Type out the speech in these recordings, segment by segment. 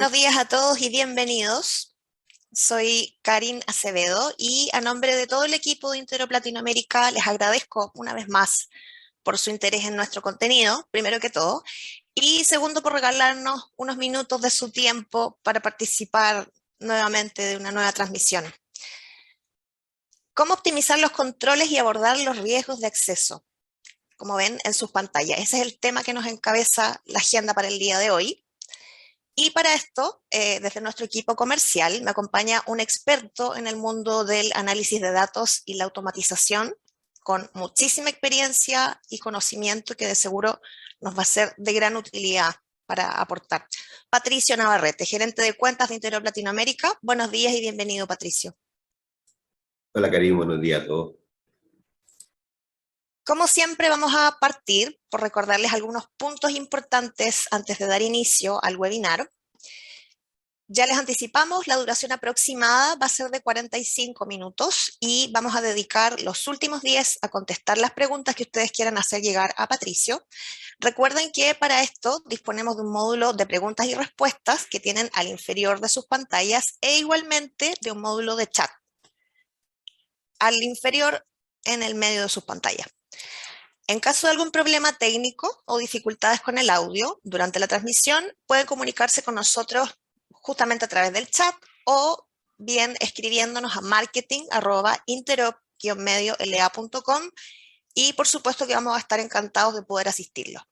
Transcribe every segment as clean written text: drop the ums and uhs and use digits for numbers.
Buenos días a todos y bienvenidos. Soy Karin Acevedo y a nombre de todo el equipo de Interop Latinoamérica les agradezco una vez más por su interés en nuestro contenido, primero que todo, y segundo por regalarnos unos minutos de su tiempo para participar nuevamente de una nueva transmisión. ¿Cómo optimizar los controles y abordar los riesgos de acceso? Como ven en sus pantallas, ese es el tema que nos encabeza la agenda para el día de hoy. Y para esto, desde nuestro equipo comercial, me acompaña un experto en el mundo del análisis de datos y la automatización, con muchísima experiencia y conocimiento que de seguro nos va a ser de gran utilidad para aportar. Patricio Navarrete, gerente de cuentas de Interop Latinoamérica. Buenos días y bienvenido, Patricio. Hola, Karim, buenos días a todos. Como siempre, vamos a partir por recordarles algunos puntos importantes antes de dar inicio al webinar. Ya les anticipamos, la duración aproximada va a ser de 45 minutos y vamos a dedicar los últimos 10 a contestar las preguntas que ustedes quieran hacer llegar a Patricio. Recuerden que para esto disponemos de un módulo de preguntas y respuestas que tienen al inferior de sus pantallas e igualmente de un módulo de chat al inferior en el medio de sus pantallas. En caso de algún problema técnico o dificultades con el audio durante la transmisión, pueden comunicarse con nosotros justamente a través del chat o bien escribiéndonos a marketing@interop-medio-la.com y por supuesto que vamos a estar encantados de poder asistirlos.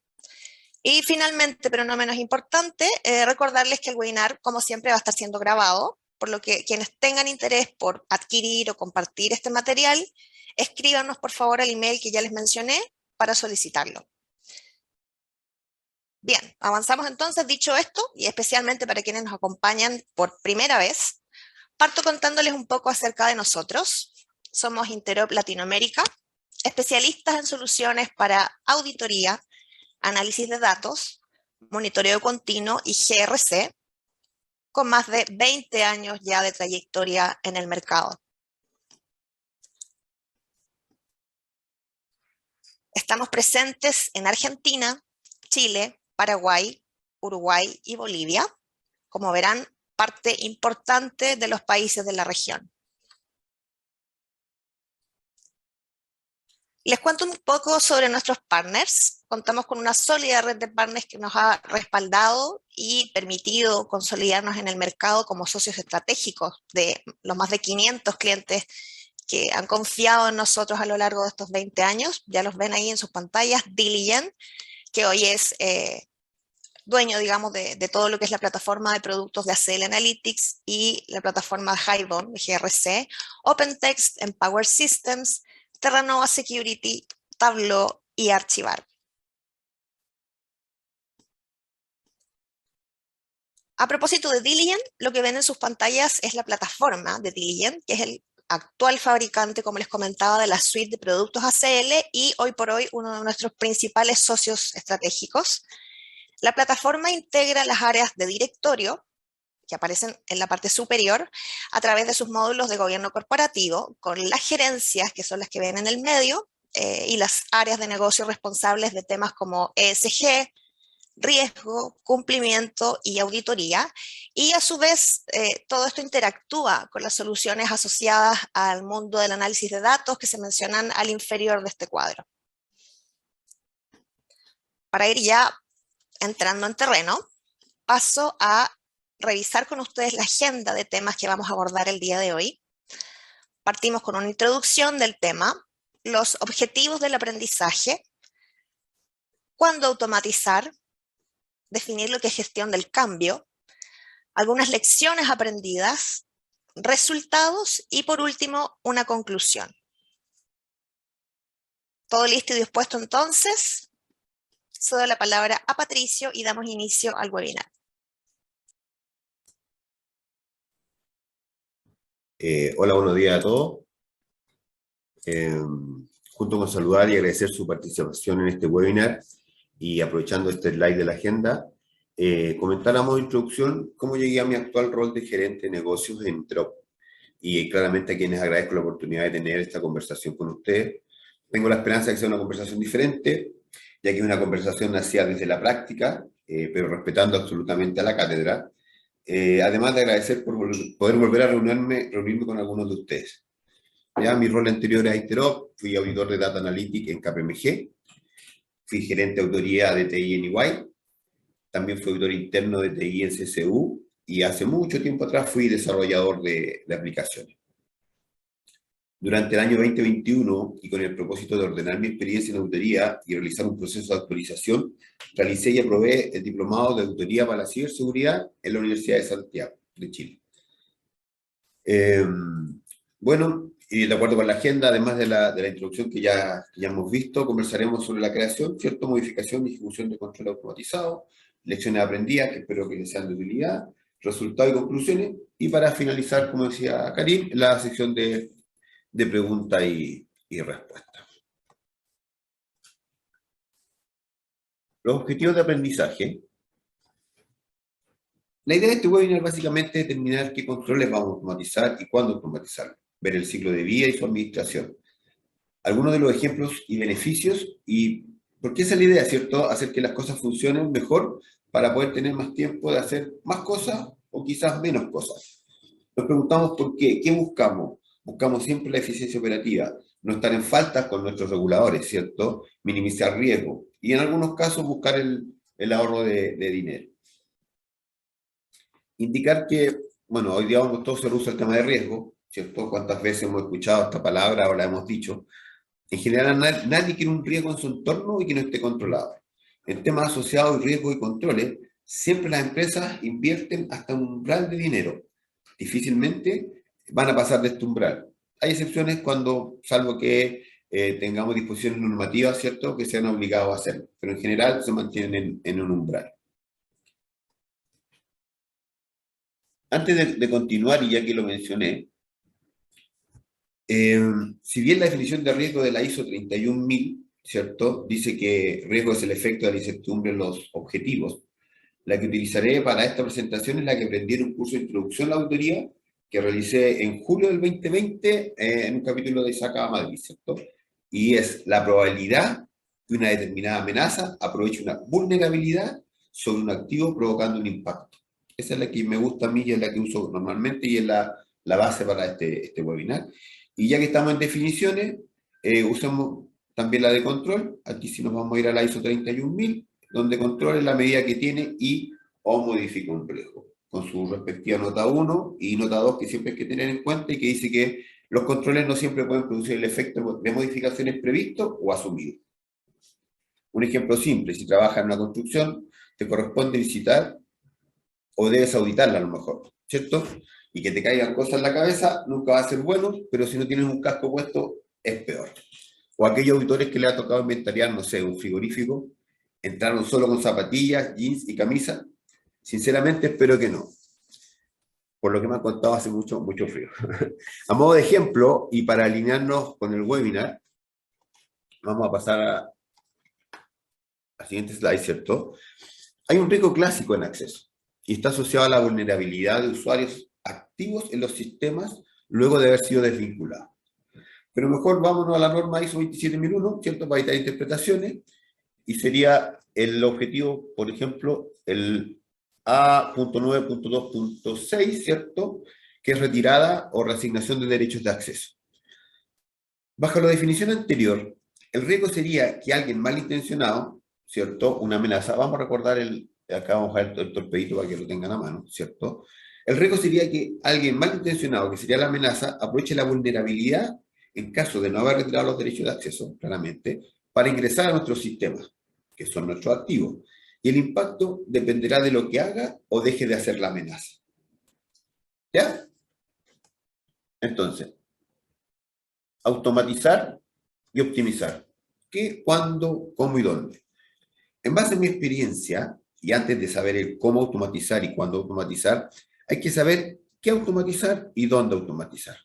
Y finalmente, pero no menos importante, recordarles que el webinar, como siempre, va a estar siendo grabado, por lo que quienes tengan interés por adquirir o compartir este material, escríbanos por favor al email que ya les mencioné para solicitarlo. Bien, avanzamos entonces. Dicho esto, y especialmente para quienes nos acompañan por primera vez, parto contándoles un poco acerca de nosotros. Somos Interop Latinoamérica, especialistas en soluciones para auditoría, análisis de datos, monitoreo continuo y GRC, con más de 20 años ya de trayectoria en el mercado. Estamos presentes en Argentina, Chile, Paraguay, Uruguay y Bolivia. Como verán, parte importante de los países de la región. Les cuento un poco sobre nuestros partners. Contamos con una sólida red de partners que nos ha respaldado y permitido consolidarnos en el mercado como socios estratégicos de los más de 500 clientes que han confiado en nosotros a lo largo de estos 20 años. Ya los ven ahí en sus pantallas. Diligent, que hoy es dueño, digamos, de todo lo que es la plataforma de productos de ACL Analytics y la plataforma Highbond de GRC, OpenText, Empower Systems, Terranova Security, Tableau y Archivar. A propósito de Diligent, lo que ven en sus pantallas es la plataforma de Diligent, que es el actual fabricante, como les comentaba, de la suite de productos ACL y hoy por hoy uno de nuestros principales socios estratégicos. La plataforma integra las áreas de directorio, que aparecen en la parte superior, a través de sus módulos de gobierno corporativo, con las gerencias, que son las que ven en el medio, y las áreas de negocio responsables de temas como ESG, riesgo, cumplimiento y auditoría. Y a su vez, todo esto interactúa con las soluciones asociadas al mundo del análisis de datos que se mencionan al inferior de este cuadro. Para ir ya entrando en terreno, paso a revisar con ustedes la agenda de temas que vamos a abordar el día de hoy. Partimos con una introducción del tema, los objetivos del aprendizaje, cuándo automatizar, definir lo que es gestión del cambio, algunas lecciones aprendidas, resultados y por último una conclusión. ¿Todo listo y dispuesto entonces? Cedo la palabra a Patricio y damos inicio al webinar. Hola, buenos días a todos. Junto con saludar y agradecer su participación en este webinar y aprovechando este slide de la agenda, comentar a modo de introducción cómo llegué a mi actual rol de gerente de negocios en Interop. Y claramente a quienes agradezco la oportunidad de tener esta conversación con ustedes. Tengo la esperanza de que sea una conversación diferente, ya que es una conversación nacida desde la práctica, pero respetando absolutamente a la cátedra. además de agradecer por poder volver a reunirme con algunos de ustedes. Ya mi rol anterior era Interop, fui auditor de Data Analytics en KPMG, fui gerente de autoría de TI en EY, también fui auditor interno de TI en CCU, y hace mucho tiempo atrás fui desarrollador de aplicaciones. Durante el año 2021, y con el propósito de ordenar mi experiencia en auditoría y realizar un proceso de actualización, realicé y aprobé el diplomado de auditoría para la ciberseguridad en la Universidad de Santiago, de Chile. Bueno, y de acuerdo con la agenda, además de la introducción que ya hemos visto, conversaremos sobre la creación, cierta modificación y ejecución de control automatizado, lecciones aprendidas que espero que les sean de utilidad, resultados y conclusiones, y para finalizar, como decía Karim, la sección de preguntas y respuestas. Los objetivos de aprendizaje. La idea de este webinar básicamente es determinar qué controles vamos a automatizar y cuándo automatizarlos, ver el ciclo de vida y su administración, algunos de los ejemplos y beneficios, y porque esa es la idea, ¿cierto? Hacer que las cosas funcionen mejor para poder tener más tiempo de hacer más cosas o quizás menos cosas. Nos preguntamos por qué. ¿Qué buscamos? Buscamos siempre la eficiencia operativa, no estar en falta con nuestros reguladores, ¿cierto? Minimizar riesgo y en algunos casos buscar el ahorro de dinero. Indicar que, bueno, hoy día todo se usa el tema de riesgo, ¿cierto? ¿Cuántas veces hemos escuchado esta palabra o la hemos dicho? En general, nadie quiere un riesgo en su entorno y que no esté controlado. En temas asociados a riesgo y controles, siempre las empresas invierten hasta un umbral de dinero. Difícilmente van a pasar de este umbral. Hay excepciones cuando, salvo que tengamos disposiciones normativas, ¿cierto?, que sean obligados a hacerlo, pero en general se mantienen en un umbral. Antes de continuar, y ya que lo mencioné, si bien la definición de riesgo de la ISO 31000, ¿cierto?, dice que riesgo es el efecto de la incertidumbre en los objetivos, la que utilizaré para esta presentación es la que aprendí en un curso de introducción a la auditoría que realicé en julio del 2020 en un capítulo de ISACA Madrid, ¿cierto? Y es la probabilidad que una determinada amenaza aproveche una vulnerabilidad sobre un activo provocando un impacto. Esa es la que me gusta a mí y es la que uso normalmente y es la base para este webinar. Y ya que estamos en definiciones, usamos también la de control. Aquí sí nos vamos a ir a la ISO 31000, donde control es la medida que tiene y o modifica un riesgo, con su respectiva nota 1 y nota 2 que siempre hay que tener en cuenta y que dice que los controles no siempre pueden producir el efecto de modificaciones previsto o asumido. Un ejemplo simple, si trabajas en una construcción, te corresponde visitar o debes auditarla a lo mejor, ¿cierto? Y que te caigan cosas en la cabeza nunca va a ser bueno, pero si no tienes un casco puesto, es peor. O aquellos auditores que le ha tocado inventariar, no sé, un frigorífico, entraron solo con zapatillas, jeans y camisa. Sinceramente espero que no. Por lo que me han contado hace mucho frío. A modo de ejemplo, y para alinearnos con el webinar, vamos a pasar a la siguiente slide, ¿cierto? Hay un riesgo clásico en acceso y está asociado a la vulnerabilidad de usuarios activos en los sistemas luego de haber sido desvinculados. Pero mejor vámonos a la norma ISO 27001, ¿cierto? Para evitar interpretaciones, y sería el objetivo, por ejemplo, el A.9.2.6, ¿cierto?, que es retirada o reasignación de derechos de acceso. Bajo la definición anterior, el riesgo sería que alguien malintencionado, ¿cierto?, una amenaza, vamos a recordar acá vamos a ver el torpedito para que lo tengan a mano, ¿cierto? El riesgo sería que alguien malintencionado, que sería la amenaza, aproveche la vulnerabilidad en caso de no haber retirado los derechos de acceso, claramente, para ingresar a nuestros sistemas, que son nuestros activos. Y el impacto dependerá de lo que haga o deje de hacer la amenaza. ¿Ya? Entonces, automatizar y optimizar. ¿Qué, cuándo, cómo y dónde? En base a mi experiencia, y antes de saber el cómo automatizar y cuándo automatizar, hay que saber qué automatizar y dónde automatizar.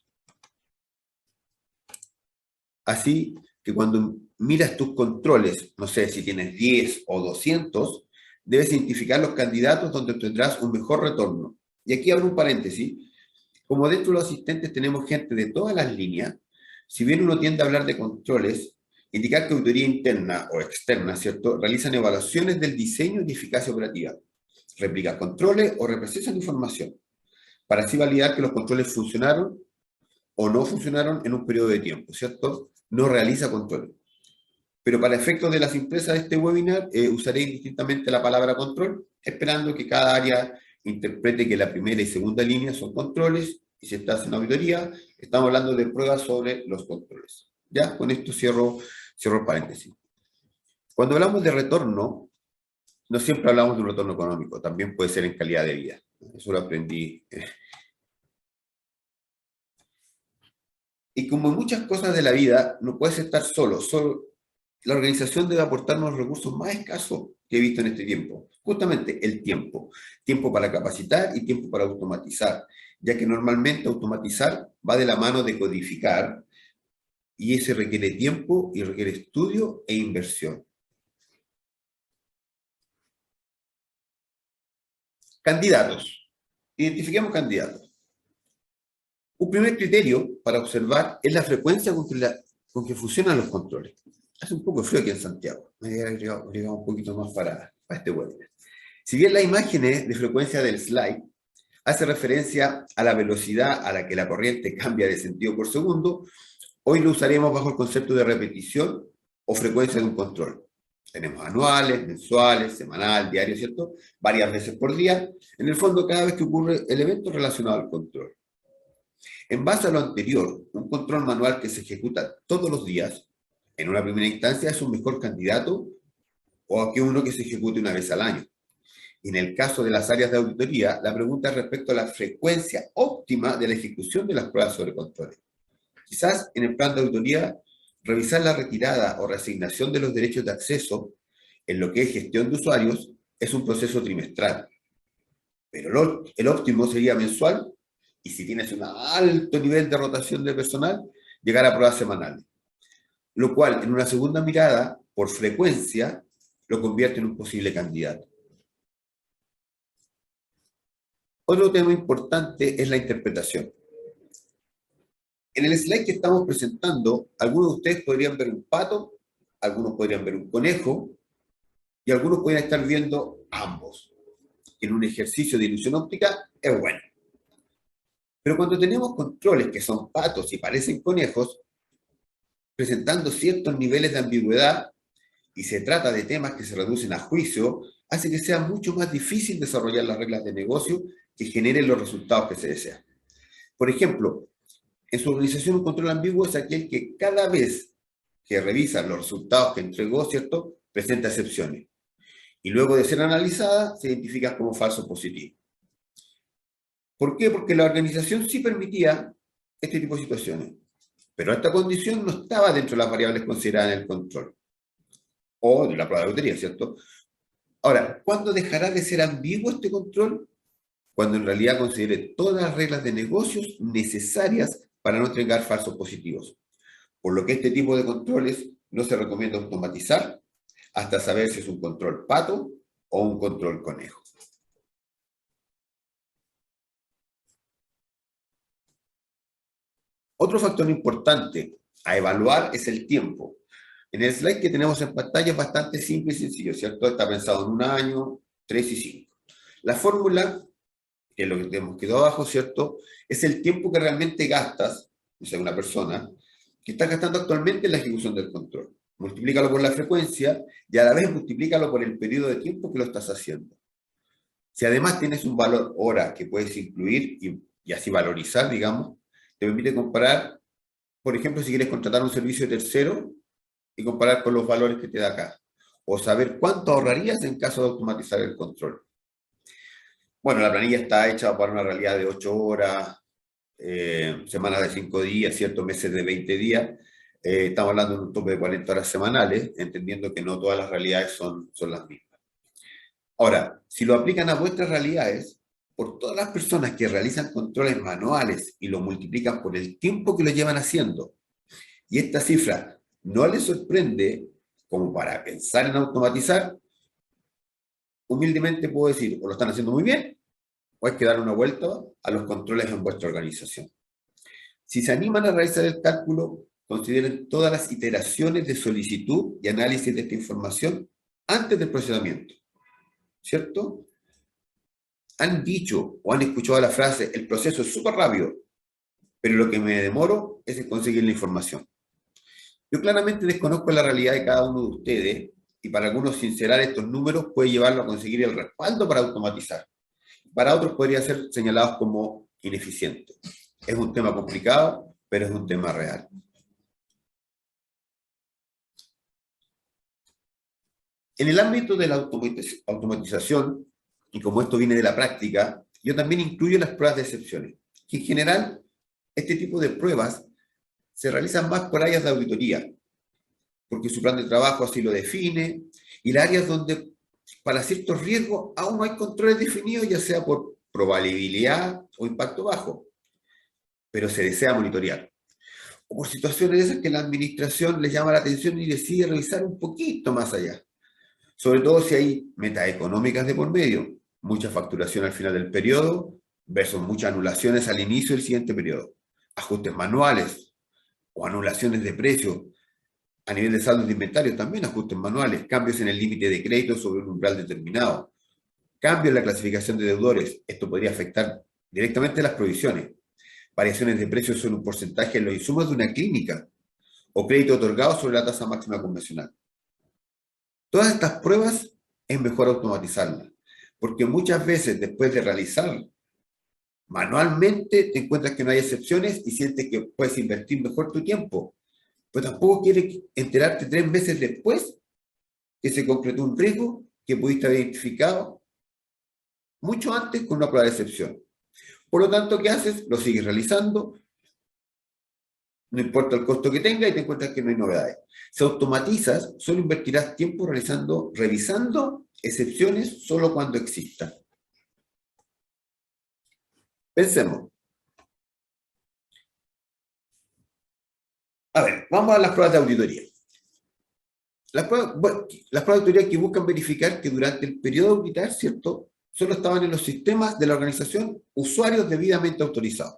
Así que cuando miras tus controles, no sé si tienes 10 o 200, debes identificar los candidatos donde tendrás un mejor retorno. Y aquí abro un paréntesis. Como dentro de los asistentes tenemos gente de todas las líneas, si bien uno tiende a hablar de controles, indicar que auditoría interna o externa, ¿cierto?, realizan evaluaciones del diseño y eficacia operativa. replica controles o reprocesan información, para así validar que los controles funcionaron o no funcionaron en un periodo de tiempo, ¿cierto? No realiza controles. Pero para efectos de la simpleza de este webinar, usaré indistintamente la palabra control, esperando que cada área interprete que la primera y segunda línea son controles, y si estás en auditoría, estamos hablando de pruebas sobre los controles. Ya, con esto cierro el paréntesis. Cuando hablamos de retorno, no siempre hablamos de un retorno económico, también puede ser en calidad de vida. Eso lo aprendí. Y como en muchas cosas de la vida, no puedes estar solo. La organización debe aportarnos los recursos más escasos que he visto en este tiempo. Justamente el tiempo. Tiempo para capacitar y tiempo para automatizar, ya que normalmente automatizar va de la mano de codificar, y ese requiere tiempo y requiere estudio e inversión. Candidatos. Identifiquemos candidatos. Un primer criterio para observar es la frecuencia con que funcionan los controles. Hace un poco de frío aquí en Santiago. Me voy a agregar un poquito más para este webinar. Si bien la imagen de frecuencia del slide hace referencia a la velocidad a la que la corriente cambia de sentido por segundo, hoy lo usaremos bajo el concepto de repetición o frecuencia de un control. Tenemos anuales, mensuales, semanal, diario, ¿cierto? Varias veces por día. En el fondo, cada vez que ocurre el evento relacionado al control. En base a lo anterior, un control manual que se ejecuta todos los días, en una primera instancia, es un mejor candidato o que uno que se ejecute una vez al año. Y en el caso de las áreas de auditoría, la pregunta es respecto a la frecuencia óptima de la ejecución de las pruebas sobre controles. Quizás en el plan de auditoría, revisar la retirada o reasignación de los derechos de acceso en lo que es gestión de usuarios es un proceso trimestral. Pero el óptimo sería mensual, y si tienes un alto nivel de rotación de personal, llegar a pruebas semanales. Lo cual, en una segunda mirada, por frecuencia, lo convierte en un posible candidato. Otro tema importante es la interpretación. En el slide que estamos presentando, algunos de ustedes podrían ver un pato, algunos podrían ver un conejo, y algunos pueden estar viendo ambos. En un ejercicio de ilusión óptica es bueno. Pero cuando tenemos controles que son patos y parecen conejos, presentando ciertos niveles de ambigüedad, y se trata de temas que se reducen a juicio, hace que sea mucho más difícil desarrollar las reglas de negocio que generen los resultados que se desean. Por ejemplo, en su organización un control ambiguo es aquel que cada vez que revisa los resultados que entregó, ¿cierto?, presenta excepciones. Y luego de ser analizada, se identifica como falso positivo. ¿Por qué? Porque la organización sí permitía este tipo de situaciones, pero esta condición no estaba dentro de las variables consideradas en el control o de la prueba de auditoría, ¿cierto? Ahora, ¿cuándo dejará de ser ambiguo este control? Cuando en realidad considere todas las reglas de negocios necesarias para no entregar falsos positivos. Por lo que este tipo de controles no se recomienda automatizar hasta saber si es un control pato o un control conejo. Otro factor importante a evaluar es el tiempo. En el slide que tenemos en pantalla es bastante simple y sencillo, ¿cierto? Está pensado en 1 año, 3 y 5. La fórmula, que es lo que tenemos quedado abajo, ¿cierto?, es el tiempo que realmente gastas, o sea, una persona, que está gastando actualmente en la ejecución del control. Multiplícalo por la frecuencia y a la vez multiplícalo por el periodo de tiempo que lo estás haciendo. Si además tienes un valor hora que puedes incluir y así valorizar, digamos, te permite comparar, por ejemplo, si quieres contratar un servicio de tercero y comparar con los valores que te da acá. O saber cuánto ahorrarías en caso de automatizar el control. Bueno, la planilla está hecha para una realidad de 8 horas, semanas de 5 días, ciertos meses de 20 días. Estamos hablando de un tope de 40 horas semanales, entendiendo que no todas las realidades son las mismas. Ahora, si lo aplican a vuestras realidades, por todas las personas que realizan controles manuales y lo multiplican por el tiempo que lo llevan haciendo, y esta cifra no les sorprende como para pensar en automatizar, humildemente puedo decir, o lo están haciendo muy bien, o hay que dar una vuelta a los controles en vuestra organización. Si se animan a realizar el cálculo, consideren todas las iteraciones de solicitud y análisis de esta información antes del procesamiento, ¿cierto? han dicho o han escuchado la frase, el proceso es súper rápido, pero lo que me demoro es en conseguir la información. Yo claramente desconozco la realidad de cada uno de ustedes y para algunos sincerar estos números puede llevarlo a conseguir el respaldo para automatizar. Para otros podría ser señalados como ineficientes. Es un tema complicado, pero es un tema real. En el ámbito de la automatización, y como esto viene de la práctica, yo también incluyo las pruebas de excepciones, que en general este tipo de pruebas se realizan más por áreas de auditoría, porque su plan de trabajo así lo define, y las áreas donde para ciertos riesgos aún no hay controles definidos, ya sea por probabilidad o impacto bajo, pero se desea monitorear. O por situaciones de esas que la administración le llama la atención y decide revisar un poquito más allá. Sobre todo si hay metas económicas de por medio, mucha facturación al final del periodo versus muchas anulaciones al inicio del siguiente periodo, ajustes manuales o anulaciones de precio. A nivel de saldos de inventario también ajustes manuales, cambios en el límite de crédito sobre un umbral determinado, cambios en la clasificación de deudores. Esto podría afectar directamente las provisiones. Variaciones de precios sobre un porcentaje en los insumos de una clínica o crédito otorgado sobre la tasa máxima convencional. Todas estas pruebas es mejor automatizarlas, porque muchas veces después de realizar manualmente te encuentras que no hay excepciones y sientes que puedes invertir mejor tu tiempo, pero tampoco quieres enterarte 3 meses después que se concretó un riesgo que pudiste haber identificado mucho antes con una prueba de excepción. Por lo tanto, ¿qué haces? Lo sigues realizando, no importa el costo que tenga y te encuentras que no hay novedades. Si automatizas, solo invertirás tiempo revisando excepciones solo cuando existan. Pensemos. A ver, vamos a las pruebas de auditoría. Las pruebas de auditoría que buscan verificar que durante el periodo de auditar, ¿cierto?, solo estaban en los sistemas de la organización usuarios debidamente autorizados.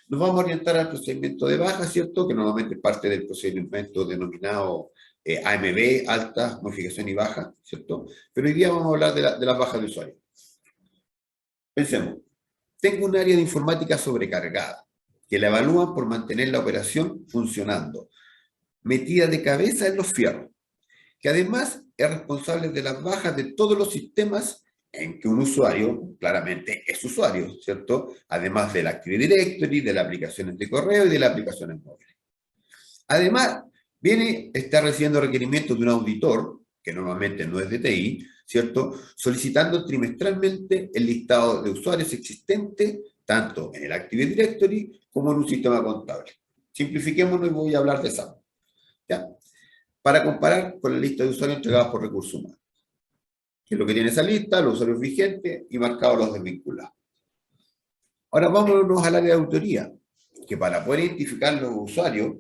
Nos vamos a orientar al procedimiento de baja, ¿cierto?, que normalmente es parte del procedimiento denominado AMB, alta, modificación y baja, ¿cierto? Pero hoy día vamos a hablar de las bajas de usuario. Pensemos, tengo un área de informática sobrecargada, que la evalúan por mantener la operación funcionando, metida de cabeza en los fierros, que además es responsable de las bajas de todos los sistemas en que un usuario, claramente es usuario, ¿cierto? Además del Active Directory, de las aplicaciones de correo y de las aplicaciones móviles. Además, está recibiendo requerimientos de un auditor, que normalmente no es de TI, ¿cierto?, solicitando trimestralmente el listado de usuarios existentes, tanto en el Active Directory como en un sistema contable. Simplifiquémonos y voy a hablar de SAP, ¿ya?, para comparar con la lista de usuarios entregados por recursos humanos, que es lo que tiene esa lista, los usuarios vigentes y marcados los desvinculados. Ahora vámonos al área de auditoría, que para poder identificar los usuarios,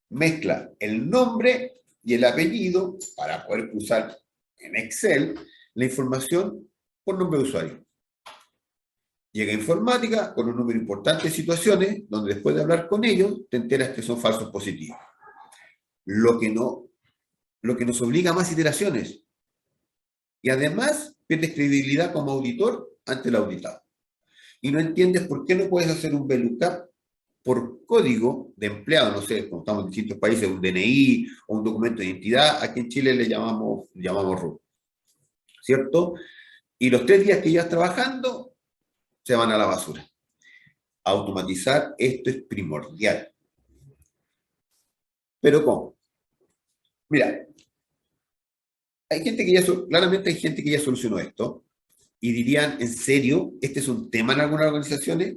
mezcla el nombre y el apellido para poder cruzar en Excel la información por nombre de usuario. Llega a informática con un número importante de situaciones donde después de hablar con ellos te enteras que son falsos positivos. Lo que nos obliga a más iteraciones. Y además pierdes credibilidad como auditor ante el auditado. Y no entiendes por qué no puedes hacer un VLOOKUP por código de empleado, no sé, como estamos en distintos países, un DNI o un documento de identidad, aquí en Chile le llamamos RUT, ¿cierto? Y los 3 días que llevas trabajando se van a la basura. Automatizar esto es primordial. ¿Pero cómo? Mira, claramente hay gente que ya solucionó esto y dirían, ¿en serio? ¿Este es un tema en algunas organizaciones?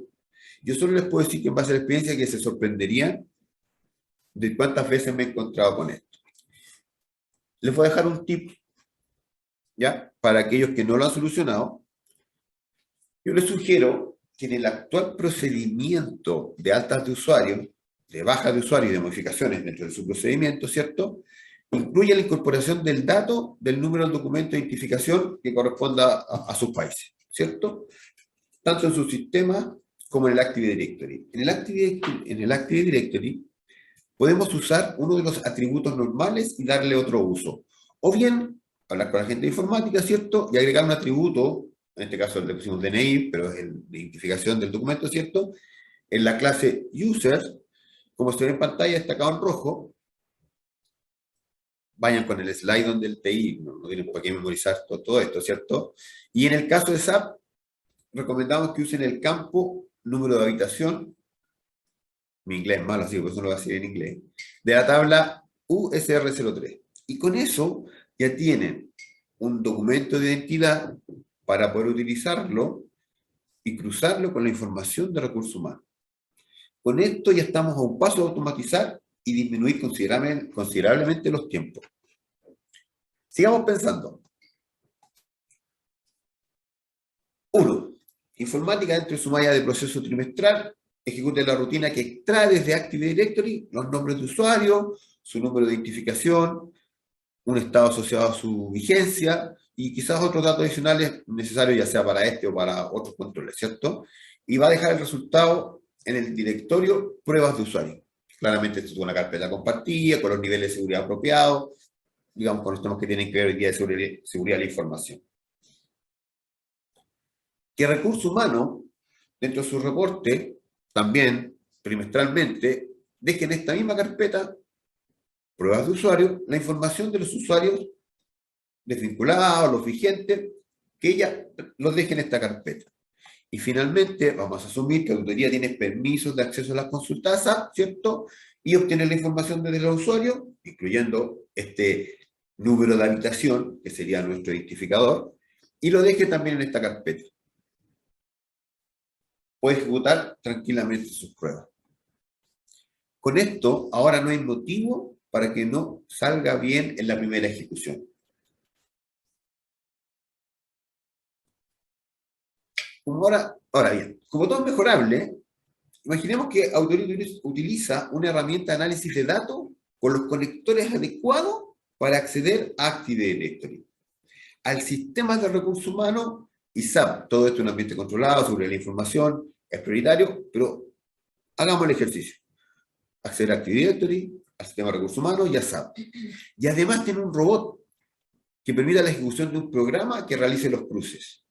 Yo solo les puedo decir que en base a la experiencia que se sorprenderían de cuántas veces me he encontrado con esto. Les voy a dejar un tip, ¿ya?, para aquellos que no lo han solucionado. Yo les sugiero que en el actual procedimiento de altas de usuarios, de bajas de usuarios y de modificaciones dentro de su procedimiento, ¿cierto?, incluya la incorporación del dato del número del documento de identificación que corresponda a sus países, ¿cierto?, tanto en su sistema como en el Active Directory. En el Active Directory podemos usar uno de los atributos normales y darle otro uso. O bien, hablar con la gente de informática, ¿cierto?, y agregar un atributo en este caso le pusimos DNI, pero es la identificación del documento, ¿cierto? En la clase user, como se ve en pantalla, destacado en rojo, vayan con el slide donde el TI, no tienen por qué memorizar todo esto, ¿cierto? Y en el caso de SAP, recomendamos que usen el campo número de habitación, mi inglés es malo, así que por eso lo voy a decir en inglés, de la tabla USR03. Y con eso ya tienen un documento de identidad para poder utilizarlo y cruzarlo con la información de recursos humanos. Con esto ya estamos a un paso de automatizar y disminuir considerablemente los tiempos. Sigamos pensando. 1. Informática dentro de su malla de proceso trimestral. Ejecute la rutina que extrae desde Active Directory los nombres de usuario, su número de identificación, un estado asociado a su vigencia y quizás otros datos adicionales necesarios, ya sea para este o para otros controles, ¿cierto? Y va a dejar el resultado en el directorio pruebas de usuario. Claramente esto es una carpeta compartida, con los niveles de seguridad apropiados, digamos, con los temas que tienen que ver hoy día de seguridad de la información. Que recursos humanos, dentro de su reporte, también trimestralmente, dejen en esta misma carpeta, pruebas de usuario, la información de los usuarios desvinculados, los vigentes, que ella los deje en esta carpeta. Y finalmente, vamos a asumir que la auditoría tiene permisos de acceso a las consultas, ¿cierto? Y obtener la información desde los usuarios, incluyendo este número de habitación, que sería nuestro identificador, y lo deje también en esta carpeta. Puede ejecutar tranquilamente sus pruebas. Con esto, ahora no hay motivo para que no salga bien en la primera ejecución. Ahora bien, como todo es mejorable, imaginemos que Auditoría utiliza una herramienta de análisis de datos con los conectores adecuados para acceder a Active Directory, al sistema de recursos humanos y SAP. Todo esto en un ambiente controlado, sobre la información, es prioritario, pero hagamos el ejercicio. Acceder a Active Directory, al sistema de recursos humanos y a SAP. Y además tiene un robot que permita la ejecución de un programa que realice los cruces.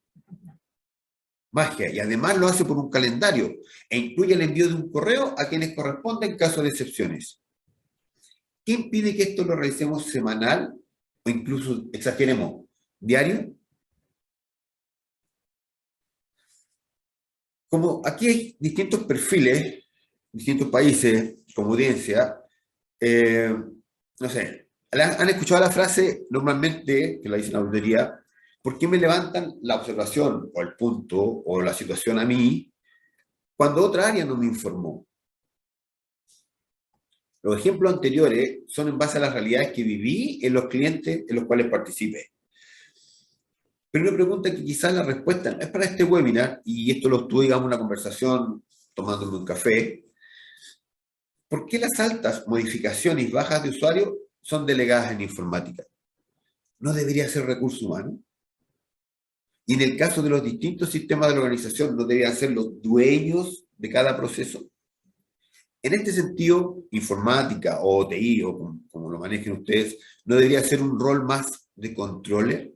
Magia, y además lo hace por un calendario e incluye el envío de un correo a quienes corresponde en caso de excepciones. ¿Qué impide que esto lo realicemos semanal o incluso, exageremos, diario? Como aquí hay distintos perfiles, distintos países como audiencia, no sé, ¿han escuchado la frase normalmente, que la dice la auditoría, ¿por qué me levantan la observación o el punto o la situación a mí cuando otra área no me informó? Los ejemplos anteriores son en base a las realidades que viví en los clientes en los cuales participé. Pero una pregunta que quizás la respuesta no es para este webinar, y esto lo estuve, digamos, en una conversación tomándome un café. ¿Por qué las altas modificaciones y bajas de usuario son delegadas en informática? ¿No debería ser recurso humano? Y en el caso de los distintos sistemas de la organización, ¿no deberían ser los dueños de cada proceso? En este sentido, informática o TI, o como lo manejen ustedes, ¿no debería ser un rol más de controller?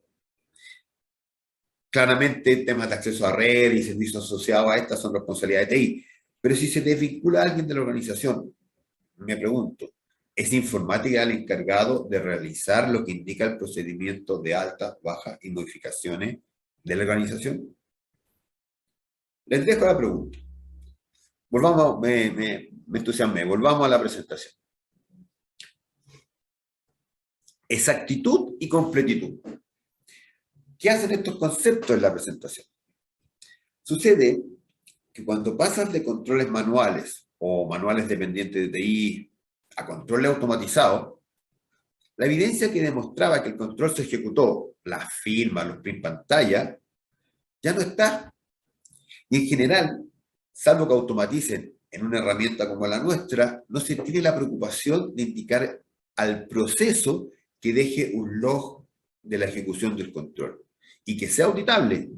Claramente, temas de acceso a red y servicios asociados a estas son responsabilidades de TI. Pero si se desvincula a alguien de la organización, me pregunto, ¿es informática el encargado de realizar lo que indica el procedimiento de altas, bajas y modificaciones de la organización? Les dejo la pregunta. Volvamos, me entusiasmé, volvamos a la presentación. Exactitud y completitud. ¿Qué hacen estos conceptos en la presentación? Sucede que cuando pasas de controles manuales o manuales dependientes de TI a controles automatizados, la evidencia que demostraba que el control se ejecutó, las firmas, los print pantalla, ya no está. Y en general, salvo que automaticen en una herramienta como la nuestra, no se tiene la preocupación de indicar al proceso que deje un log de la ejecución del control y que sea auditable,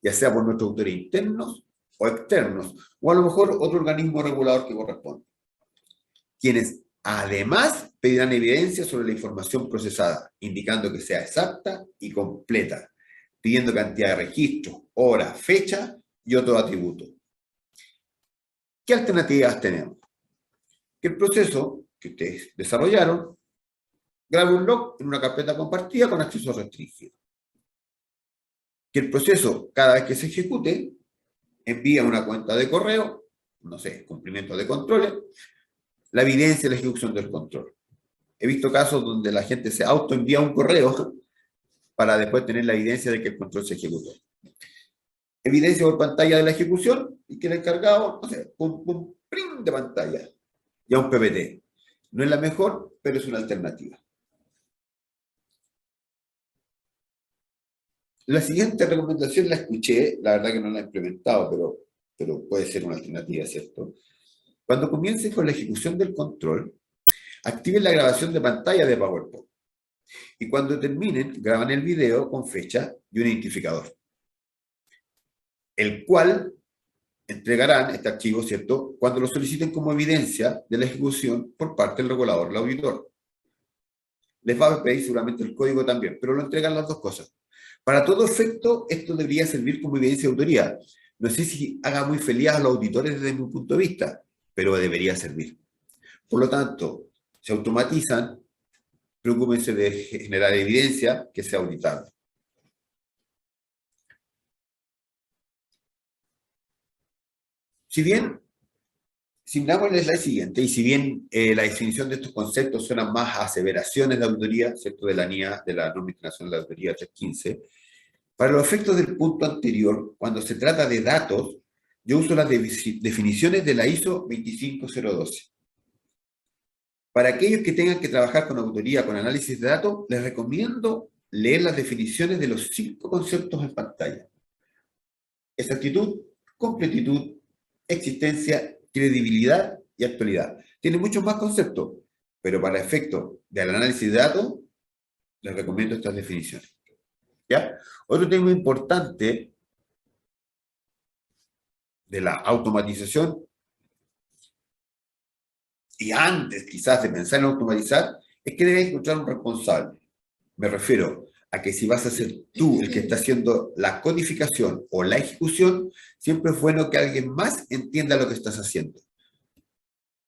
ya sea por nuestros autores internos o externos, o a lo mejor otro organismo regulador que corresponda, quienes además pedirán evidencia sobre la información procesada, indicando que sea exacta y completa, pidiendo cantidad de registros, horas, fecha y otros atributos. ¿Qué alternativas tenemos? Que el proceso que ustedes desarrollaron grabe un log en una carpeta compartida con acceso restringido. Que el proceso, cada vez que se ejecute, envía una cuenta de correo, no sé, cumplimiento de controles, la evidencia de la ejecución del control. He visto casos donde la gente se autoenvía un correo para después tener la evidencia de que el control se ejecutó. Evidencia por pantalla de la ejecución y que el encargado, no sé, un print de pantalla, ya un PPT. No es la mejor, pero es una alternativa. La siguiente recomendación la escuché, la verdad que no la he implementado, pero puede ser una alternativa, ¿cierto? Cuando comiencen con la ejecución del control, activen la grabación de pantalla de PowerPoint. Y cuando terminen, graban el video con fecha y un identificador, el cual entregarán este archivo, ¿cierto?, cuando lo soliciten como evidencia de la ejecución por parte del regulador, el auditor. Les va a pedir seguramente el código también, pero lo entregan las dos cosas. Para todo efecto, esto debería servir como evidencia de autoría. No sé si haga muy feliz a los auditores desde mi punto de vista, pero debería servir. Por lo tanto, se automatizan, preocúpense de generar evidencia que sea auditable. Si bien, si miramos el slide siguiente, y si bien la definición de estos conceptos suena más a aseveraciones de auditoría, ¿cierto?, de la NIA, de la Norma Internacional de Auditoría 315, para los efectos del punto anterior, cuando se trata de datos, yo uso las definiciones de la ISO 25012. Para aquellos que tengan que trabajar con auditoría, con análisis de datos, les recomiendo leer las definiciones de los 5 conceptos en pantalla: exactitud, completitud, existencia, credibilidad y actualidad. Tiene muchos más conceptos, pero para efectos del análisis de datos, les recomiendo estas definiciones. ¿Ya? Otro tema importante de la automatización, y antes quizás de pensar en automatizar, es que debes encontrar un responsable. Me refiero a que si vas a ser tú el que está haciendo la codificación o la ejecución, siempre es bueno que alguien más entienda lo que estás haciendo.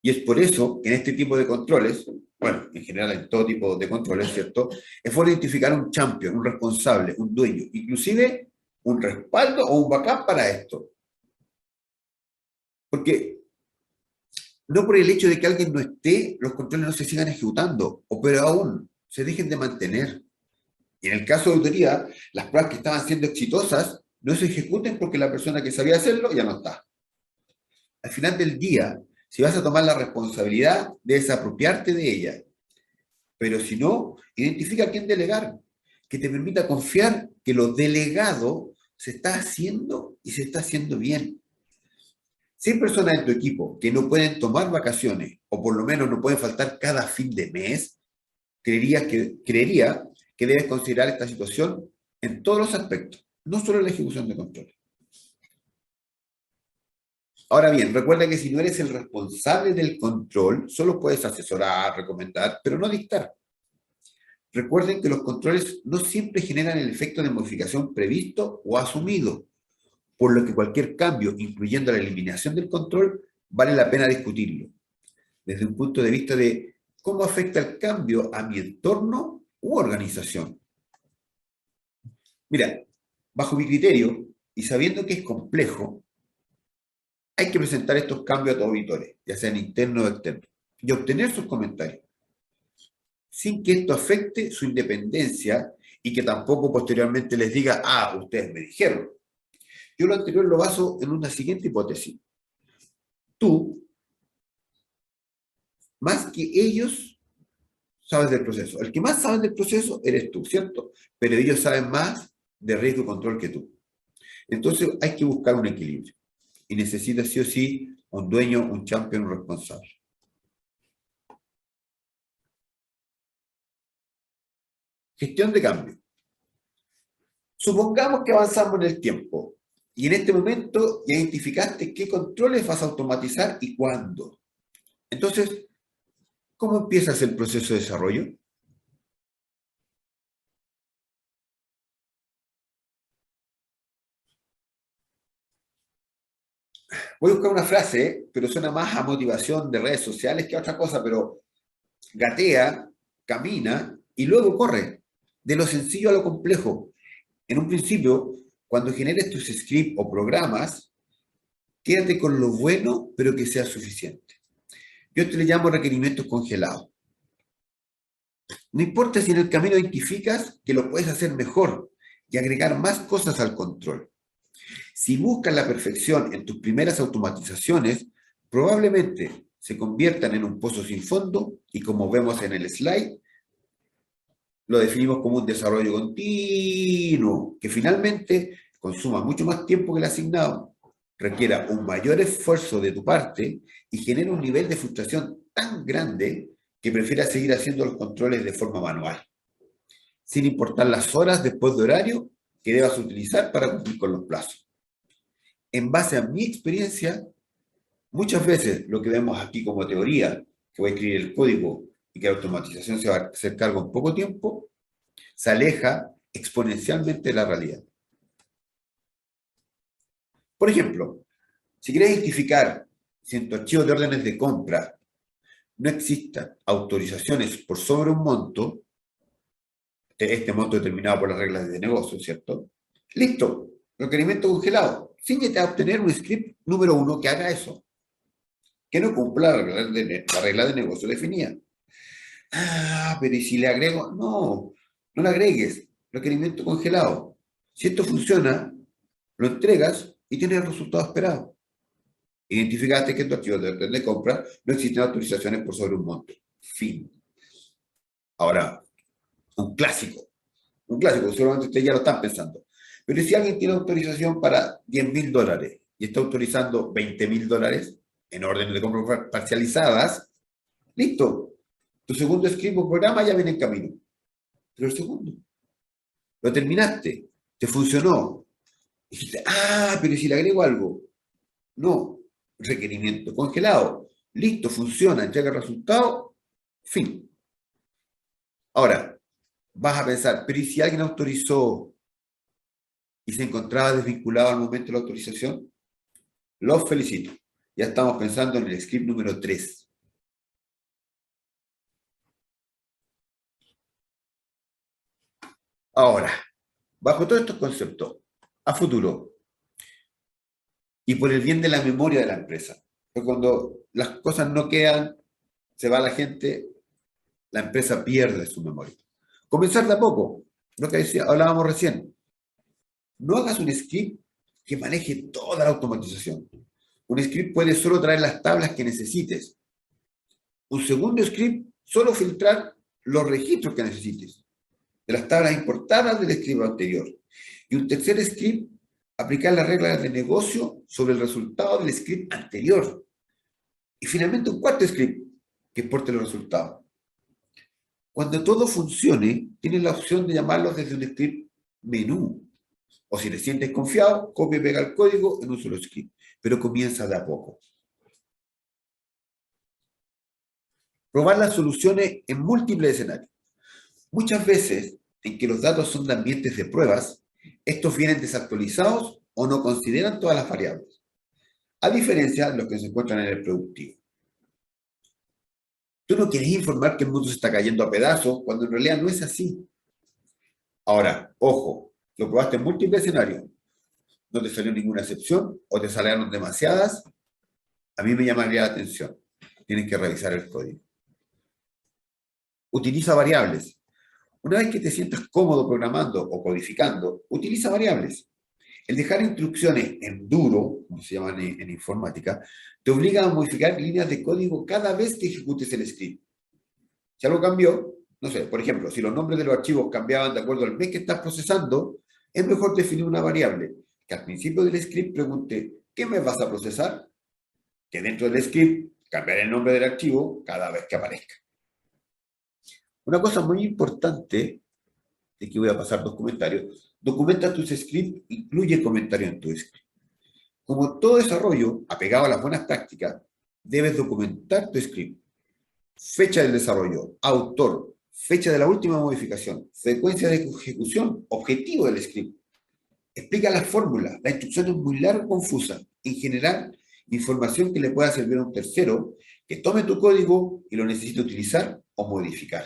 Y es por eso que en este tipo de controles, bueno, en general en todo tipo de controles, ¿cierto?, es bueno identificar un champion, un responsable, un dueño, inclusive un respaldo o un backup para esto. Porque no por el hecho de que alguien no esté, los controles no se sigan ejecutando, o peor aún, se dejen de mantener. Y en el caso de auditoría, las pruebas que estaban siendo exitosas no se ejecuten porque la persona que sabía hacerlo ya no está. Al final del día, si vas a tomar la responsabilidad, debes apropiarte de ella. Pero si no, identifica a quién delegar, que te permita confiar que lo delegado se está haciendo y se está haciendo bien. Si hay personas en tu equipo que no pueden tomar vacaciones, o por lo menos no pueden faltar cada fin de mes, creería que debes considerar esta situación en todos los aspectos, no solo en la ejecución de control. Ahora bien, recuerda que si no eres el responsable del control, solo puedes asesorar, recomendar, pero no dictar. Recuerden que los controles no siempre generan el efecto de modificación previsto o asumido, por lo que cualquier cambio, incluyendo la eliminación del control, vale la pena discutirlo, desde un punto de vista de cómo afecta el cambio a mi entorno u organización. Mira, bajo mi criterio, y sabiendo que es complejo, hay que presentar estos cambios a tus auditores, ya sean internos o externos, y obtener sus comentarios, sin que esto afecte su independencia y que tampoco posteriormente les diga, ah, ustedes me dijeron. Yo lo anterior lo baso en una siguiente hipótesis. Tú, más que ellos, sabes del proceso. El que más sabe del proceso eres tú, ¿cierto? Pero ellos saben más de riesgo y control que tú. Entonces hay que buscar un equilibrio. Y necesitas sí o sí un dueño, un champion, un responsable. Gestión de cambio. Supongamos que avanzamos en el tiempo y en este momento ya identificaste qué controles vas a automatizar y cuándo. Entonces, ¿cómo empiezas el proceso de desarrollo? Voy a buscar una frase, pero suena más a motivación de redes sociales que a otra cosa, pero gatea, camina y luego corre. De lo sencillo a lo complejo. En un principio, cuando generes tus scripts o programas, quédate con lo bueno, pero que sea suficiente. Yo esto le llamo requerimientos congelados. No importa si en el camino identificas que lo puedes hacer mejor y agregar más cosas al control. Si buscas la perfección en tus primeras automatizaciones, probablemente se conviertan en un pozo sin fondo y, como vemos en el slide, lo definimos como un desarrollo continuo que finalmente consuma mucho más tiempo que el asignado, requiera un mayor esfuerzo de tu parte y genera un nivel de frustración tan grande que prefieras seguir haciendo los controles de forma manual, sin importar las horas después de horario que debas utilizar para cumplir con los plazos. En base a mi experiencia, muchas veces lo que vemos aquí como teoría, que voy a escribir el código y que la automatización se va a hacer cargo en poco tiempo, se aleja exponencialmente de la realidad. Por ejemplo, si quieres identificar si en tu archivo de órdenes de compra no existan autorizaciones por sobre un monto, este monto determinado por las reglas de negocio, ¿cierto? Listo, requerimiento congelado. Síguete a obtener un script número 1 que haga eso, que no cumpla la regla de negocio definida. Ah, pero ¿y si le agrego? No, no le agregues. Requerimiento congelado. Si esto funciona, lo entregas y tienes el resultado esperado. Identificaste que en tu archivo de orden de compra no existen autorizaciones por sobre un monto. Fin. Ahora, un clásico. Un clásico, seguramente ustedes ya lo están pensando. Pero si alguien tiene autorización para $10.000 y está autorizando $20.000 en órdenes de compra parcializadas, listo. Tu segundo script o programa ya viene en camino. Pero el segundo, lo terminaste, te funcionó. Dijiste, ah, pero si le agrego algo. No, requerimiento congelado. Listo, funciona, entrega el resultado, fin. Ahora, vas a pensar, pero ¿y si alguien autorizó y se encontraba desvinculado al momento de la autorización? Los felicito. Ya estamos pensando en el script número 3. Ahora, bajo todos estos conceptos, a futuro, y por el bien de la memoria de la empresa, porque cuando las cosas no quedan, se va la gente, la empresa pierde su memoria. Comenzar de a poco, lo que hablábamos recién. No hagas un script que maneje toda la automatización. Un script puede solo traer las tablas que necesites. Un segundo script, solo filtrar los registros que necesites, de las tablas importadas del script anterior. Y un tercer script, aplicar las reglas de negocio sobre el resultado del script anterior. Y finalmente un cuarto script, que exporte los resultados. Cuando todo funcione, tienes la opción de llamarlos desde un script menú. O si te sientes confiado, copia y pega el código en un solo script. Pero comienza de a poco. Probar las soluciones en múltiples escenarios. Muchas veces, en que los datos son de ambientes de pruebas, estos vienen desactualizados o no consideran todas las variables, a diferencia de los que se encuentran en el productivo. Tú no quieres informar que el mundo se está cayendo a pedazos cuando en realidad no es así. Ahora, ojo, lo probaste en múltiples escenarios, no te salió ninguna excepción o te salieron demasiadas, a mí me llamaría la atención. Tienes que revisar el código. Utiliza variables. Una vez que te sientas cómodo programando o codificando, utiliza variables. El dejar instrucciones en duro, como se llaman en informática, te obliga a modificar líneas de código cada vez que ejecutes el script. Si algo cambió, no sé, por ejemplo, si los nombres de los archivos cambiaban de acuerdo al mes que estás procesando, es mejor definir una variable que al principio del script pregunte ¿qué mes vas a procesar? Que dentro del script cambiar el nombre del archivo cada vez que aparezca. Una cosa muy importante, de que voy a pasar 2 comentarios, documenta tus scripts, incluye comentarios en tu script. Como todo desarrollo, apegado a las buenas prácticas, debes documentar tu script. Fecha del desarrollo, autor, fecha de la última modificación, frecuencia de ejecución, objetivo del script. Explica las fórmulas, la instrucción es muy larga y confusa. En general, información que le pueda servir a un tercero que tome tu código y lo necesite utilizar o modificar.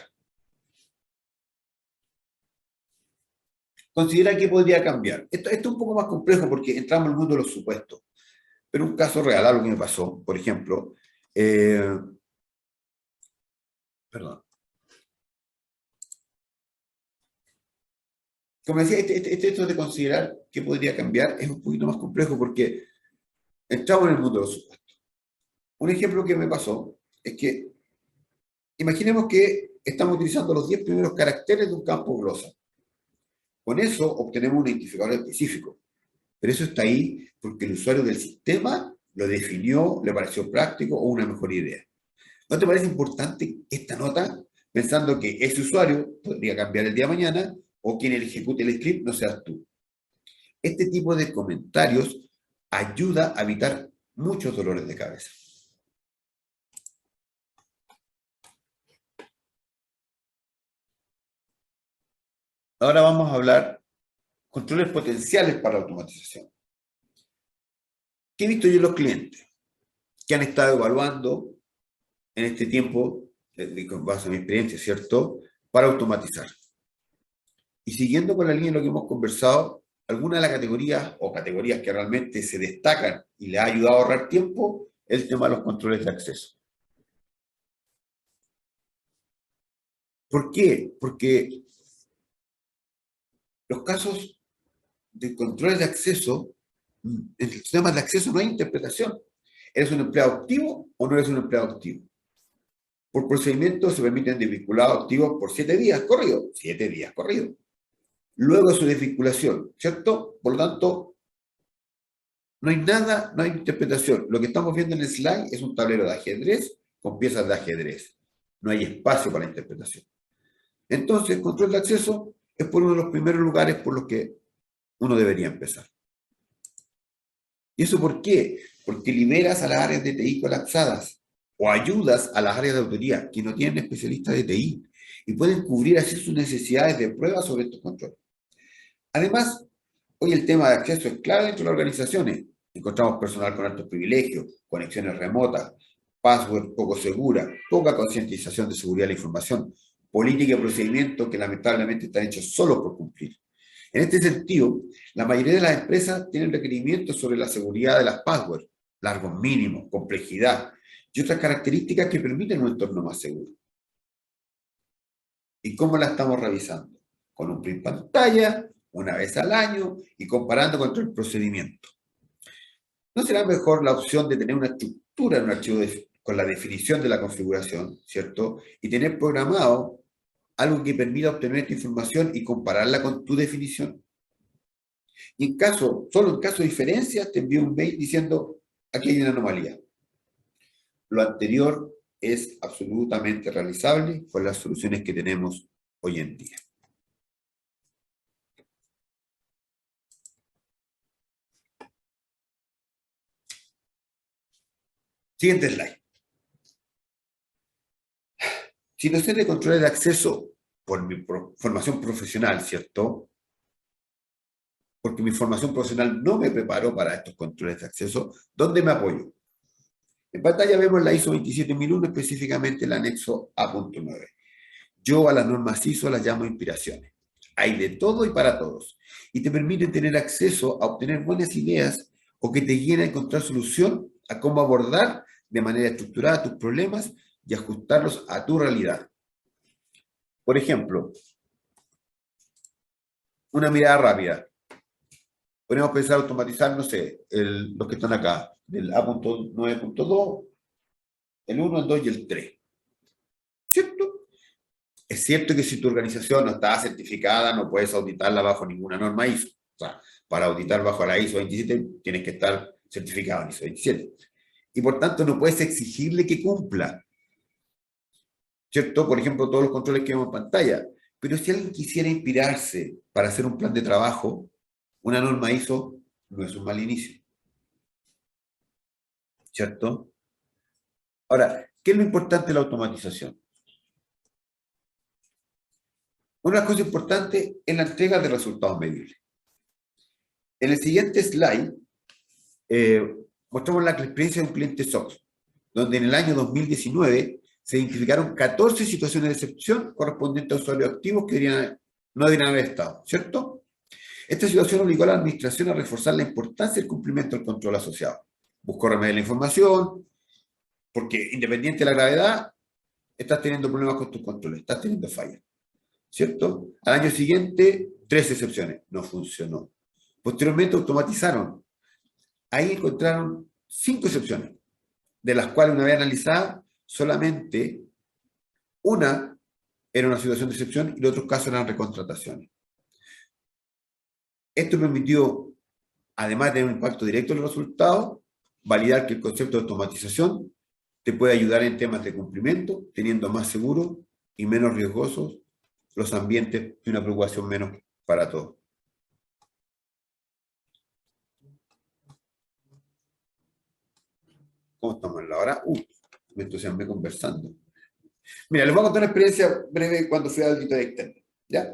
Considera que podría cambiar. Esto es un poco más complejo porque entramos en el mundo de los supuestos. Pero un caso real, algo que me pasó, por ejemplo, perdón. Como decía, esto de considerar que podría cambiar es un poquito más complejo porque entramos en el mundo de los supuestos. Un ejemplo que me pasó es que imaginemos que estamos utilizando los 10 primeros caracteres de un campo glosa. Con eso obtenemos un identificador específico. Pero eso está ahí porque el usuario del sistema lo definió, le pareció práctico o una mejor idea. ¿No te parece importante esta nota? Pensando que ese usuario podría cambiar el día de mañana o quien ejecute el script no seas tú. Este tipo de comentarios ayuda a evitar muchos dolores de cabeza. Ahora vamos a hablar controles potenciales para la automatización. ¿Qué he visto yo en los clientes? Que han estado evaluando en este tiempo, con base en mi experiencia, ¿cierto?, para automatizar. Y siguiendo con la línea de lo que hemos conversado, algunas de las categorías o categorías que realmente se destacan y les ha ayudado a ahorrar tiempo, el tema de los controles de acceso. ¿Por qué? Porque los casos de controles de acceso, en los temas de acceso no hay interpretación. ¿Eres un empleado activo o no eres un empleado activo? Por procedimiento se permiten desvinculados activos por 7 días corridos. 7 días corridos. Luego su desvinculación, ¿cierto? Por lo tanto, no hay nada, no hay interpretación. Lo que estamos viendo en el slide es un tablero de ajedrez con piezas de ajedrez. No hay espacio para interpretación. Entonces, control de acceso es por uno de los primeros lugares por los que uno debería empezar. ¿Y eso por qué? Porque liberas a las áreas de TI colapsadas o ayudas a las áreas de autoría que no tienen especialistas de TI y pueden cubrir así sus necesidades de pruebas sobre estos controles. Además, hoy el tema de acceso es clave dentro de las organizaciones. Encontramos personal con altos privilegios, conexiones remotas, password poco segura, poca concientización de seguridad de la información, política y procedimientos que lamentablemente están hechos solo por cumplir. En este sentido, la mayoría de las empresas tienen requerimientos sobre la seguridad de las passwords, largos mínimos, complejidad y otras características que permiten un entorno más seguro. ¿Y cómo la estamos revisando? Con un print pantalla, una vez al año y comparando contra el procedimiento. ¿No será mejor la opción de tener una estructura en un archivo con la definición de la configuración, ¿cierto? Y tener programado algo que permita obtener esta información y compararla con tu definición. Y en caso, solo en caso de diferencias, te envío un mail diciendo, aquí hay una anomalía. Lo anterior es absolutamente realizable con las soluciones que tenemos hoy en día. Siguiente slide. Si no sé de controles de acceso por mi formación profesional, ¿cierto? Porque mi formación profesional no me preparó para estos controles de acceso, ¿dónde me apoyo? En pantalla vemos la ISO 27001, específicamente el anexo A.9. Yo a las normas ISO las llamo inspiraciones. Hay de todo y para todos. Y te permiten tener acceso a obtener buenas ideas o que te guíen a encontrar solución a cómo abordar de manera estructurada tus problemas y ajustarlos a tu realidad. Por ejemplo, una mirada rápida. Podemos pensar automatizar, no sé, los que están acá, del A.9.2, el 1, el 2 y el 3. ¿Cierto? Es cierto que si tu organización no está certificada, no puedes auditarla bajo ninguna norma ISO. O sea, para auditar bajo la ISO 27 tienes que estar certificado en ISO 27. Y por tanto no puedes exigirle que cumpla. ¿Cierto? Por ejemplo, todos los controles que vemos en pantalla. Pero si alguien quisiera inspirarse para hacer un plan de trabajo, una norma ISO no es un mal inicio. ¿Cierto? Ahora, ¿qué es lo importante de la automatización? Una de las cosas importantes es la entrega de resultados medibles. En el siguiente slide Mostramos la experiencia de un cliente SOX, donde en el año 2019 se identificaron 14 situaciones de excepción correspondientes a usuarios activos que no deberían haber estado, ¿cierto? Esta situación obligó a la administración a reforzar la importancia del cumplimiento del control asociado. Buscó remediar la información, porque independiente de la gravedad, estás teniendo problemas con tus controles, estás teniendo fallas, ¿cierto? Al año siguiente, 3 excepciones, no funcionó. Posteriormente automatizaron. Ahí encontraron 5 excepciones, de las cuales una vez analizada, solamente una era una situación de excepción y los otros casos eran recontrataciones. Esto permitió, además de tener un impacto directo en los resultados, validar que el concepto de automatización te puede ayudar en temas de cumplimiento, teniendo más seguros y menos riesgosos los ambientes y una preocupación menos para todos. ¿Cómo estamos en la hora? Me entusiasmé conversando. Mira, les voy a contar una experiencia breve cuando fui auditor externo, ¿ya?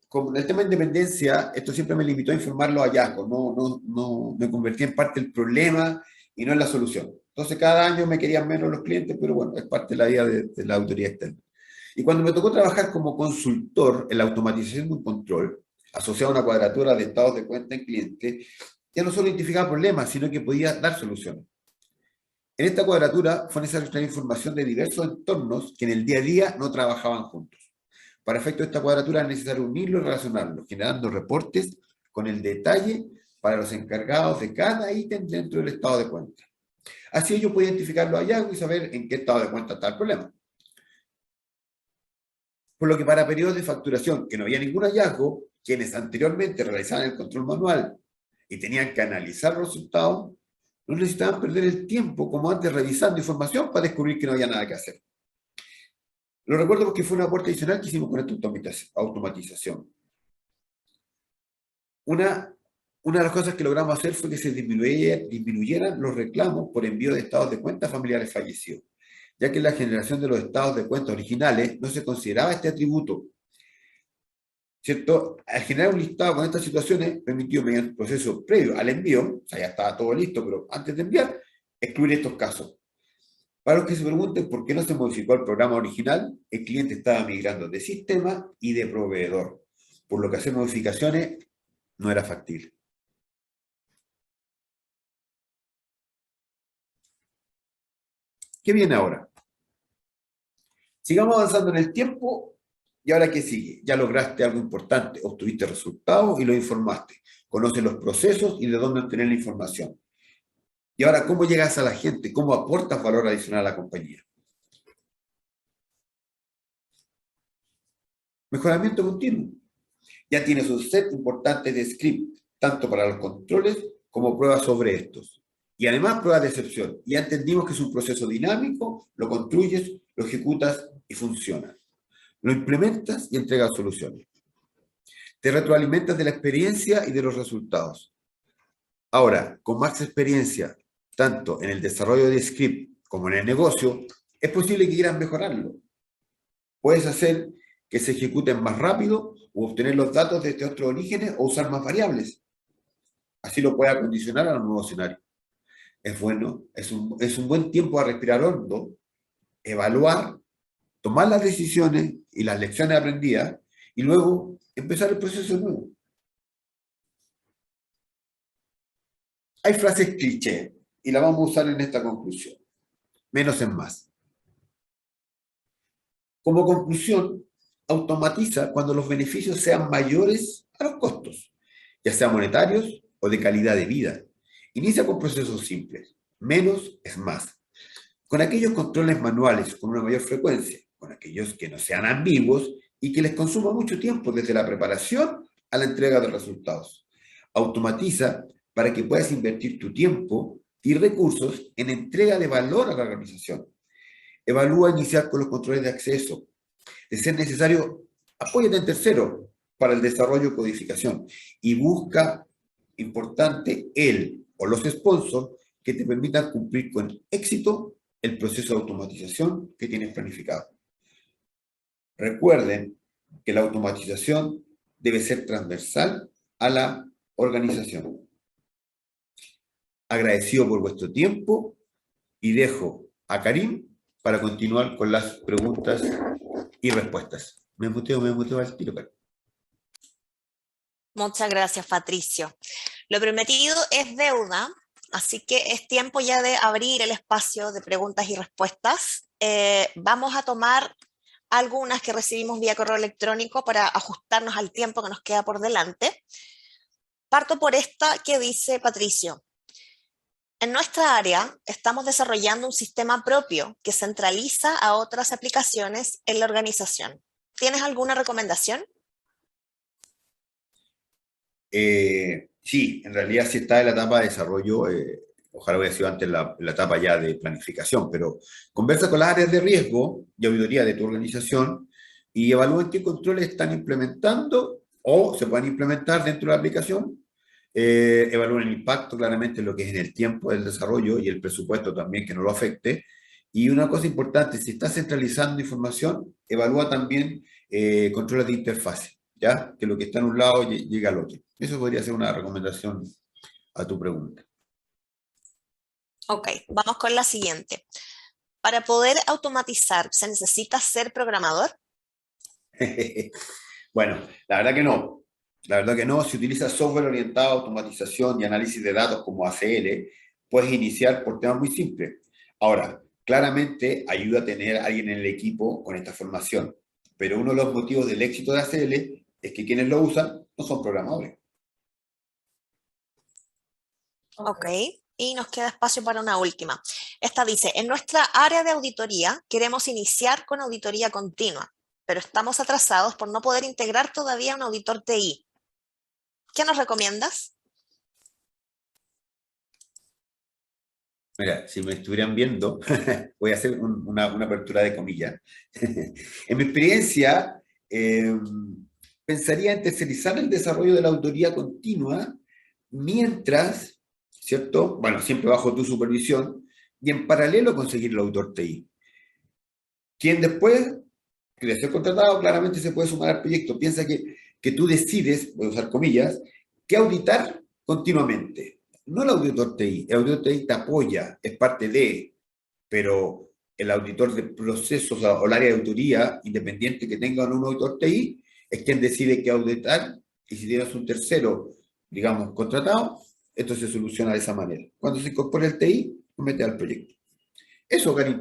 Con el tema de independencia, esto siempre me limitó a informar los hallazgos, no me convertí en parte del problema y no en la solución. Entonces, cada año me querían menos los clientes, pero bueno, es parte de la vida de la auditoría externa. Y cuando me tocó trabajar como consultor en la automatización de un control, asociado a una cuadratura de estados de cuenta en cliente, ya no solo identificaba problemas, sino que podía dar soluciones. En esta cuadratura fue necesario extraer información de diversos entornos que en el día a día no trabajaban juntos. Para efecto de esta cuadratura es necesario unirlo y relacionarlo, generando reportes con el detalle para los encargados de cada ítem dentro del estado de cuenta. Así ellos pueden identificar los hallazgos y saber en qué estado de cuenta está el problema. Por lo que para periodos de facturación que no había ningún hallazgo, quienes anteriormente realizaban el control manual y tenían que analizar los resultados, no necesitaban perder el tiempo como antes revisando información para descubrir que no había nada que hacer. Lo recuerdo porque fue una aporte adicional que hicimos con esta automatización. Una de las cosas que logramos hacer fue que se disminuyeran los reclamos por envío de estados de cuenta a familiares fallecidos, ya que en la generación de los estados de cuenta originales no se consideraba este atributo. ¿Cierto? Al generar un listado con estas situaciones, permitió mediante un proceso previo al envío, o sea, ya estaba todo listo, pero antes de enviar, excluir estos casos. Para los que se pregunten por qué no se modificó el programa original, el cliente estaba migrando de sistema y de proveedor, por lo que hacer modificaciones no era factible. ¿Qué viene ahora? Sigamos avanzando en el tiempo. ¿Y ahora qué sigue? Ya lograste algo importante, obtuviste resultados y lo informaste. Conoces los procesos y de dónde obtener la información. Y ahora, ¿cómo llegas a la gente? ¿Cómo aportas valor adicional a la compañía? Mejoramiento continuo. Ya tienes un set importante de script, tanto para los controles como pruebas sobre estos. Y además pruebas de excepción. Ya entendimos que es un proceso dinámico, lo construyes, lo ejecutas y funciona. Lo implementas y entregas soluciones. Te retroalimentas de la experiencia y de los resultados. Ahora, con más experiencia, tanto en el desarrollo de script como en el negocio, es posible que quieras mejorarlo. Puedes hacer que se ejecuten más rápido o obtener los datos desde otros orígenes o usar más variables. Así lo puedes acondicionar a los nuevos escenarios. Es bueno, es un buen tiempo a respirar hondo, evaluar, tomar las decisiones y las lecciones aprendidas y luego empezar el proceso nuevo. Hay frases cliché y las vamos a usar en esta conclusión. Menos es más. Como conclusión, automatiza cuando los beneficios sean mayores a los costos, ya sean monetarios o de calidad de vida. Inicia con procesos simples. Menos es más. Con aquellos controles manuales con una mayor frecuencia, con aquellos que no sean ambiguos y que les consuma mucho tiempo desde la preparación a la entrega de resultados. Automatiza para que puedas invertir tu tiempo y recursos en entrega de valor a la organización. Evalúa iniciar con los controles de acceso. De ser necesario, apóyate en tercero para el desarrollo y codificación. Y busca, importante, el o los sponsors que te permitan cumplir con éxito el proceso de automatización que tienes planificado. Recuerden que la automatización debe ser transversal a la organización. agradecido por vuestro tiempo y dejo a Karim para continuar con las preguntas y respuestas. Me muteo al tiro, Karim. Muchas gracias, Patricio. Lo prometido es deuda, así que es tiempo ya de abrir el espacio de preguntas y respuestas. Vamos a tomar algunas que recibimos vía correo electrónico para ajustarnos al tiempo que nos queda por delante. Parto por esta que dice Patricio. En nuestra área estamos desarrollando un sistema propio que centraliza a otras aplicaciones en la organización. ¿Tienes alguna recomendación? Sí, en realidad sí está en la etapa de desarrollo, ojalá hubiera sido antes la etapa ya de planificación, pero conversa con las áreas de riesgo y auditoría de tu organización y evalúen qué controles están implementando o se pueden implementar dentro de la aplicación. Evalúen el impacto claramente lo que es en el tiempo del desarrollo y el presupuesto también que no lo afecte. Y una cosa importante, si estás centralizando información, evalúa también controles de interfase, ¿ya? Que lo que está en un lado llegue al otro. Eso podría ser una recomendación a tu pregunta. Ok, vamos con la siguiente. Para poder automatizar, ¿se necesita ser programador? Bueno, la verdad que no. La verdad que no. Si utilizas software orientado a automatización y análisis de datos como ACL, puedes iniciar por temas muy simples. Ahora, claramente ayuda a tener a alguien en el equipo con esta formación, pero uno de los motivos del éxito de ACL es que quienes lo usan no son programadores. Ok, y nos queda espacio para una última. Esta dice, en nuestra área de auditoría queremos iniciar con auditoría continua, pero estamos atrasados por no poder integrar todavía un auditor TI. ¿Qué nos recomiendas? Mira, si me estuvieran viendo, voy a hacer una apertura de comillas. En mi experiencia, pensaría en tercerizar el desarrollo de la autoría continua mientras, ¿cierto? Bueno, siempre bajo tu supervisión y en paralelo conseguir el autor TI. Quien después de ser contratado claramente se puede sumar al proyecto. Piensa que tú decides, voy a usar comillas, que auditar continuamente. No el auditor TI. El auditor TI te apoya, es parte de, pero el auditor de procesos o el área de auditoría independiente que tenga un auditor TI es quien decide qué auditar y si tienes un tercero, digamos, contratado, esto se soluciona de esa manera. Cuando se incorpora el TI, lo mete al proyecto. Eso, Karim.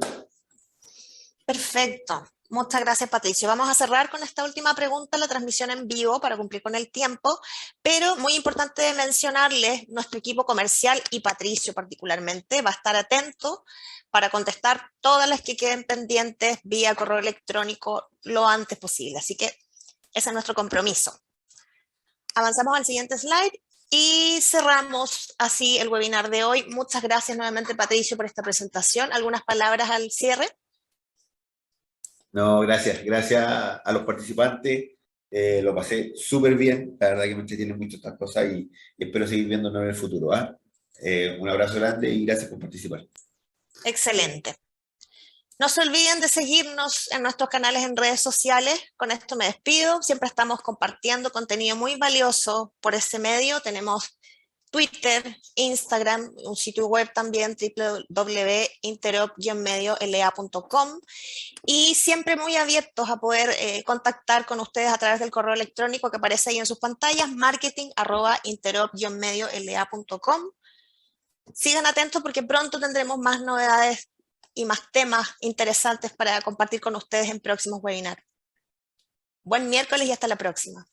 Perfecto. Muchas gracias, Patricio. Vamos a cerrar con esta última pregunta, la transmisión en vivo para cumplir con el tiempo, pero muy importante mencionarles, nuestro equipo comercial y Patricio particularmente va a estar atento para contestar todas las que queden pendientes vía correo electrónico lo antes posible. Así que ese es nuestro compromiso. Avanzamos al siguiente slide y cerramos así el webinar de hoy. Muchas gracias nuevamente, Patricio, por esta presentación. ¿Algunas palabras al cierre? No, gracias. Gracias a los participantes. Lo pasé súper bien. La verdad que me entretienen mucho estas cosas y espero seguir viéndonos en el futuro. ¿Ah? Un abrazo grande y gracias por participar. Excelente. No se olviden de seguirnos en nuestros canales en redes sociales. Con esto me despido. Siempre estamos compartiendo contenido muy valioso por ese medio. Tenemos Twitter, Instagram, un sitio web también, www.interop-lea.com, y siempre muy abiertos a poder contactar con ustedes a través del correo electrónico que aparece ahí en sus pantallas, marketing@interop-lea.com. Sigan atentos porque pronto tendremos más novedades y más temas interesantes para compartir con ustedes en próximos webinars. Buen miércoles y hasta la próxima.